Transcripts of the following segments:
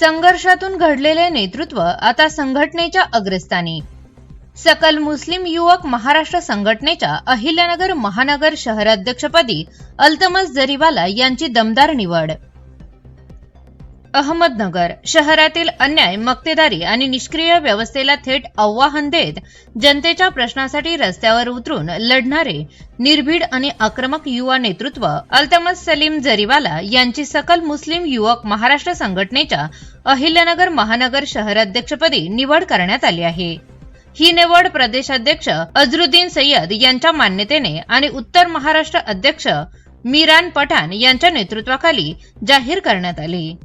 संघर्षातून घडलेले नेतृत्व आता संघटनेच्या अग्रस्थानी। सकल मुस्लिम युवक महाराष्ट्र संघटनेच्या अहिल्यानगर महानगर शहराध्यक्षपदी अल्तमस जरीवाला यांची दमदार निवड। अहमदनगर शहरातील अन्याय, मक्तेदारी आणि निष्क्रिय व्यवस्थेला थेट आव्हान देत जनतेच्या प्रश्नासाठी रस्त्यावर उतरून लढणारे निर्भीड आणि आक्रमक युवा नेतृत्व अल्तमस सलीम जरीवाला यांची सकल मुस्लिम युवक महाराष्ट्र संघटनेच्या अहिल्यानगर महानगर शहराध्यक्षपदी निवड करण्यात आली आहे। ही निवड प्रदेशाध्यक्ष अजरुद्दीन सय्यद यांच्या मान्यतेने आणि उत्तर महाराष्ट्र अध्यक्ष मीरान पठाण यांच्या नेतृत्वाखाली जाहीर करण्यात आली।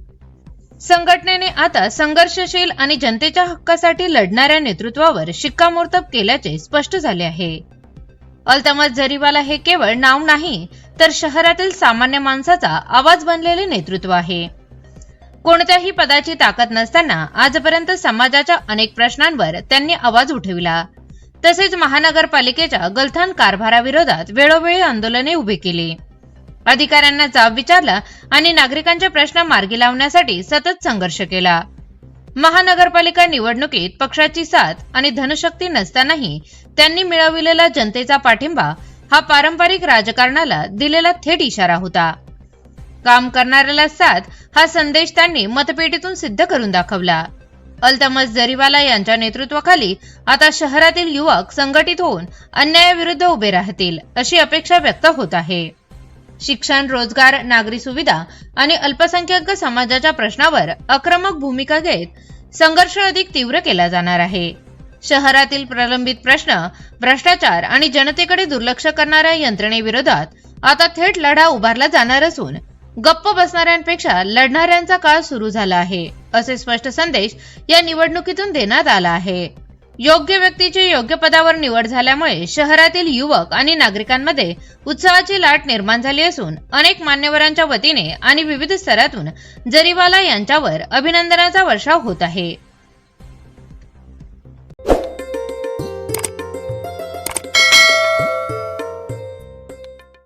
संघटनेने आता संघर्षशील आणि जनतेच्या हक्कासाठी लढणाऱ्या नेतृत्वावर शिक्कामोर्तब केल्याचे स्पष्ट झाले आहे। अल्तमस जरीवाला हे केवळ नाव नाही, तर शहरातील सामान्य माणसाचा आवाज बनलेले नेतृत्व आहे। कोणत्याही पदाची ताकद नसताना आजपर्यंत समाजाच्या अनेक प्रश्नांवर त्यांनी आवाज उठविला। तसेच महानगरपालिकेच्या गलथान कारभाराविरोधात वेळोवेळी आंदोलने उभी केली, अधिकाऱ्यांना जाब विचारला आणि नागरिकांचे प्रश्न मार्गी लावण्यासाठी सतत संघर्ष केला। महानगरपालिका निवडणुकीत पक्षाची साथ आणि धनशक्ती नसतानाही त्यांनी मिळविलेला जनतेचा पाठिंबा हा पारंपरिक राजकारणाला दिलेला थेट इशारा होता। काम करणाऱ्याला साथ हा संदेश त्यांनी मतपेटीतून सिद्ध करून दाखवला। अल्तमस जरीवाला यांच्या नेतृत्वाखाली आता शहरातील युवक संघटित होऊन अन्यायाविरुद्ध उभे राहतील अशी अपेक्षा व्यक्त होत आहे। शिक्षण, रोजगार, नागरी सुविधा आणि अल्पसंख्याक समाजाच्या प्रश्नावर आक्रमक भूमिका घेत संघर्ष अधिक तीव्र केला जाणार आहे। शहरातील प्रलंबित प्रश्न, भ्रष्टाचार आणि जनतेकडे दुर्लक्ष करणाऱ्या यंत्रणेविरोधात आता थेट लढा उभारला जाणार असून गप्प बसणाऱ्यांपेक्षा लढणाऱ्यांचा काळ सुरू झाला आहे, असे स्पष्ट संदेश या निवडणुकीतून देण्यात आला आहे। योग्य व्यक्तीची योग्य पदावर निवड झाल्यामुळे शहरातील युवक आणि नागरिकांमध्ये उत्साहाची लाट निर्माण झाली असून अनेक मान्यवरांच्या वतीने आणि विविध स्तरातून जरीवाला यांच्यावर अभिनंदनाचा वर्षाव होत आहे।